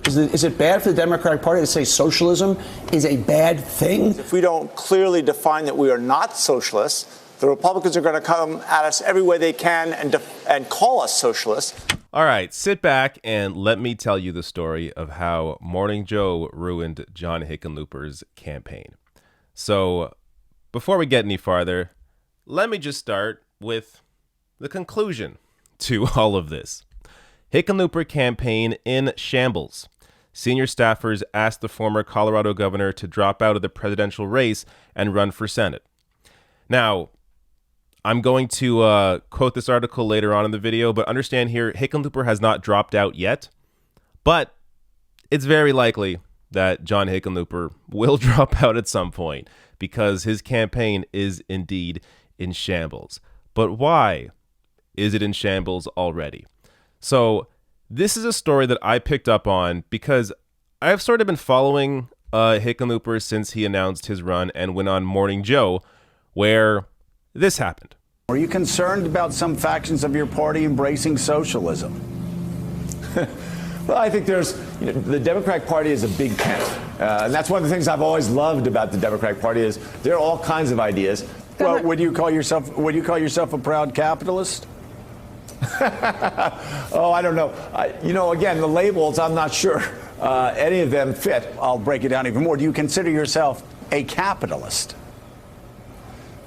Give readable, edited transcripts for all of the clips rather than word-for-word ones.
Is it bad for the Democratic Party to say socialism is a bad thing? If we don't clearly define that we are not socialists, the Republicans are going to come at us every way they can and call us socialists. All right, sit back and let me tell you the story of how Morning Joe ruined John Hickenlooper's campaign. So before we get any farther, let me just start with the conclusion to all of this. Hickenlooper campaign in shambles. Senior staffers asked the former Colorado governor to drop out of the presidential race and run for Senate. Now, I'm going to quote this article later on in the video, but understand here, Hickenlooper has not dropped out yet, but it's very likely that John Hickenlooper will drop out at some point because his campaign is indeed in shambles. But why is it in shambles already? So this is a story that I picked up on because I've sort of been following Hickenlooper since he announced his run and went on Morning Joe, where this happened. Are you concerned about some factions of your party embracing socialism? Well, I think the Democratic Party is a big tent. And that's one of the things I've always loved about the Democratic Party is there are all kinds of ideas. Well, would you call yourself a proud capitalist? Oh, I don't know. Again, the labels, I'm not sure any of them fit. I'll break it down even more. Do you consider yourself a capitalist?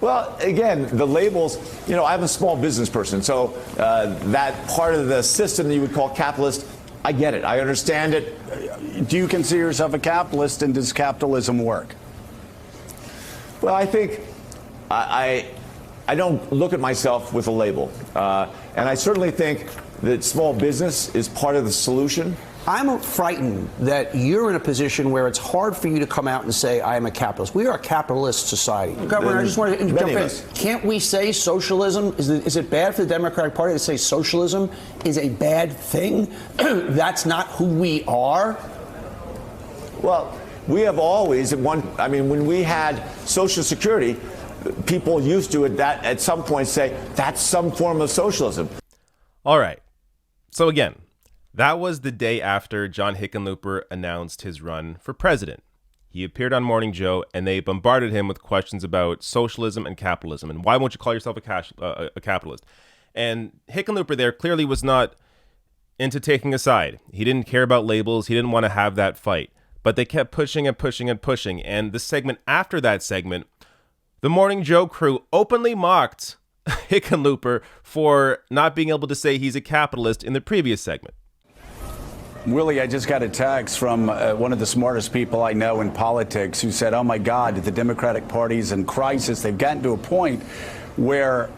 Well, again, the labels, I'm a small business person, so that part of the system that you would call capitalist, I get it. I understand it. Do you consider yourself a capitalist, and does capitalism work? Well, I think I don't look at myself with a label. And I certainly think that small business is part of the solution. I'm frightened that you're in a position where it's hard for you to come out and say, I am a capitalist. We are a capitalist society. Governor, I just want to jump in. Can't we say socialism? Is it bad for the Democratic Party to say socialism is a bad thing? That's not who we are? Well, we have always, when we had Social Security, people used to at some point say that's some form of socialism. All right. So again, that was the day after John Hickenlooper announced his run for president. He appeared on Morning Joe, and they bombarded him with questions about socialism and capitalism, and why won't you call yourself a capitalist? And Hickenlooper there clearly was not into taking a side. He didn't care about labels. He didn't want to have that fight. But they kept pushing and pushing and pushing. And the segment after that segment, the Morning Joe crew openly mocked Hickenlooper for not being able to say he's a capitalist in the previous segment. Willie, I just got a text from one of the smartest people I know in politics who said, oh, my God, the Democratic Party is in crisis. They've gotten to a point where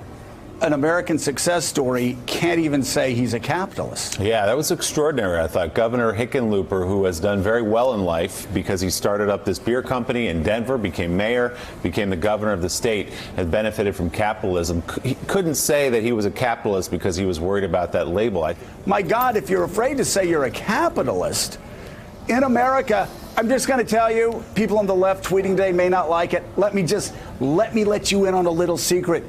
an American success story can't even say he's a capitalist. Yeah, that was extraordinary, I thought. Governor Hickenlooper, who has done very well in life because he started up this beer company in Denver, became mayor, became the governor of the state, has benefited from capitalism. He couldn't say that he was a capitalist because he was worried about that label. My God, if you're afraid to say you're a capitalist, in America, I'm just going to tell you, people on the left tweeting today may not like it. Let me let you in on a little secret.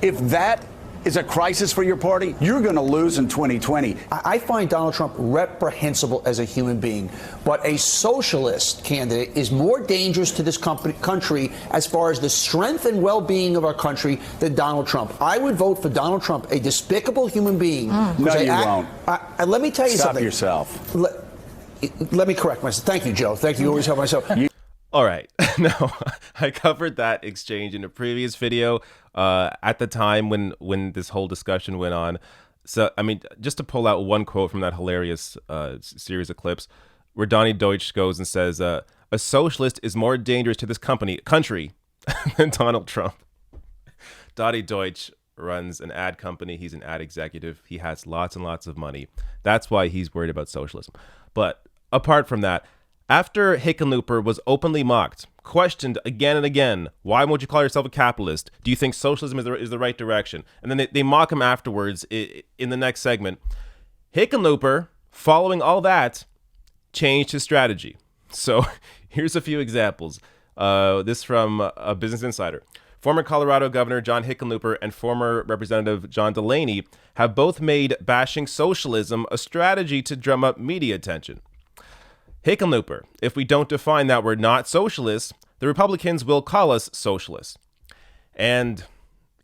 If that is a crisis for your party, you're going to lose in 2020. I find Donald Trump reprehensible as a human being, but a socialist candidate is more dangerous to this country as far as the strength and well-being of our country than Donald Trump. I would vote for Donald Trump, a despicable human being. No, you won't. Let me tell you Stop something. yourself. Let me correct myself. Thank you, Joe. Thank you. You always help myself. All right. No, I covered that exchange in a previous video at the time when this whole discussion went on. So, just to pull out one quote from that hilarious series of clips where Donnie Deutsch goes and says, a socialist is more dangerous to this country than Donald Trump. Donnie Deutsch runs an ad company. He's an ad executive. He has lots and lots of money. That's why he's worried about socialism. But apart from that, after Hickenlooper was openly mocked, questioned again and again, why won't you call yourself a capitalist? Do you think socialism is the right direction? And then they mock him afterwards in the next segment. Hickenlooper, following all that, changed his strategy. So here's a few examples. This from a Business Insider. Former Colorado Governor John Hickenlooper and former Representative John Delaney have both made bashing socialism a strategy to drum up media attention. Hickenlooper. If we don't define that we're not socialists, the Republicans will call us socialists. And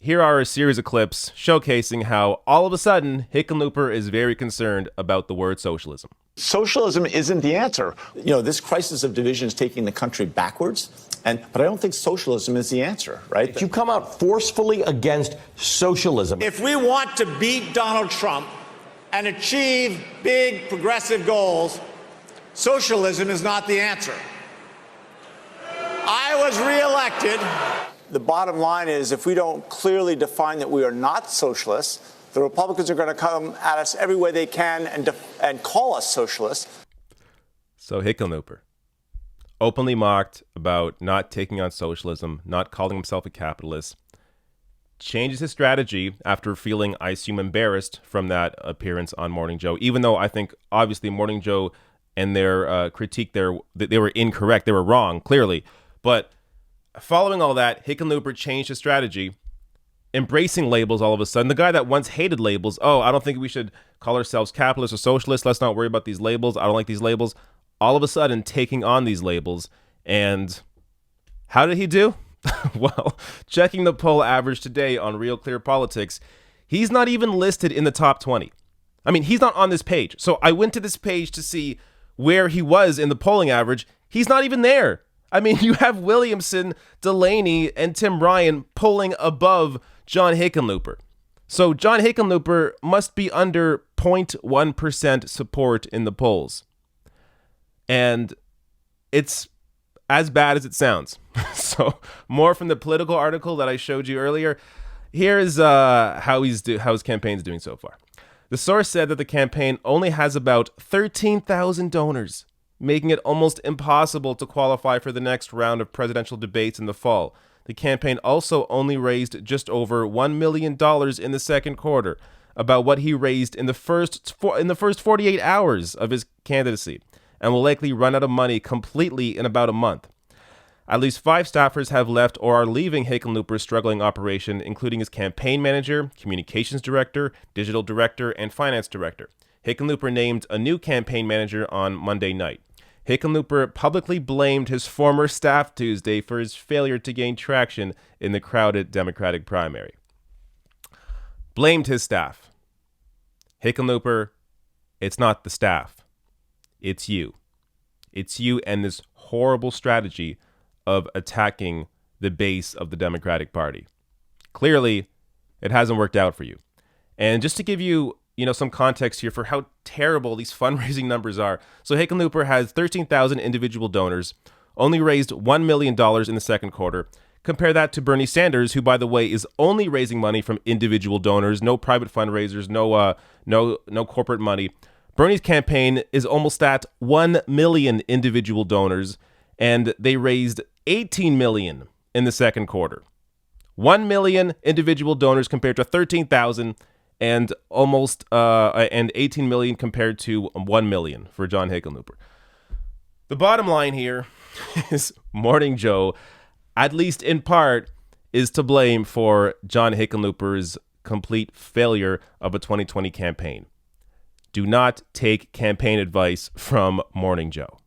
here are a series of clips showcasing how all of a sudden Hickenlooper is very concerned about the word socialism. Socialism isn't the answer. You know, this crisis of division is taking the country backwards, but I don't think socialism is the answer, right? You come out forcefully against socialism. If we want to beat Donald Trump and achieve big progressive goals, socialism is not the answer. I was reelected. The bottom line is, if we don't clearly define that we are not socialists, the Republicans are going to come at us every way they can and call us socialists. So Hickenlooper openly mocked about not taking on socialism, not calling himself a capitalist, changes his strategy after feeling, I assume, embarrassed from that appearance on Morning Joe, even though I think, obviously, Morning Joe and their critique there, they were incorrect. They were wrong, clearly. But following all that, Hickenlooper changed his strategy, embracing labels all of a sudden. The guy that once hated labels, oh, I don't think we should call ourselves capitalists or socialists. Let's not worry about these labels. I don't like these labels. All of a sudden taking on these labels. And how did he do? Well, checking the poll average today on Real Clear Politics, he's not even listed in the top 20. I mean, he's not on this page. So I went to this page to see where he was in the polling average. He's not even there. I mean, you have Williamson, Delaney, and Tim Ryan polling above John Hickenlooper. So John Hickenlooper must be under 0.1% support in the polls. And it's as bad as it sounds. So more from the Political article that I showed you earlier. Here's how his campaign's doing so far. The source said that the campaign only has about 13,000 donors, making it almost impossible to qualify for the next round of presidential debates in the fall. The campaign also only raised just over $1 million in the second quarter, about what he raised in the first 48 hours of his candidacy, and will likely run out of money completely in about a month. At least 5 staffers have left or are leaving Hickenlooper's struggling operation, including his campaign manager, communications director, digital director, and finance director. Hickenlooper named a new campaign manager on Monday night. Hickenlooper publicly blamed his former staff Tuesday for his failure to gain traction in the crowded Democratic primary. Blamed his staff. Hickenlooper, it's not the staff. It's you. It's you and this horrible strategy of attacking the base of the Democratic Party. Clearly, it hasn't worked out for you. And just to give you, some context here for how terrible these fundraising numbers are. So Hickenlooper has 13,000 individual donors, only raised $1 million in the second quarter. Compare that to Bernie Sanders, who, by the way, is only raising money from individual donors, no private fundraisers, no corporate money. Bernie's campaign is almost at 1 million individual donors, and they raised 18 million in the second quarter. 1 million individual donors compared to 13,000, and almost and 18 million compared to 1 million for John Hickenlooper. The bottom line here is Morning Joe, at least in part, is to blame for John Hickenlooper's complete failure of a 2020 campaign. Do not take campaign advice from Morning Joe.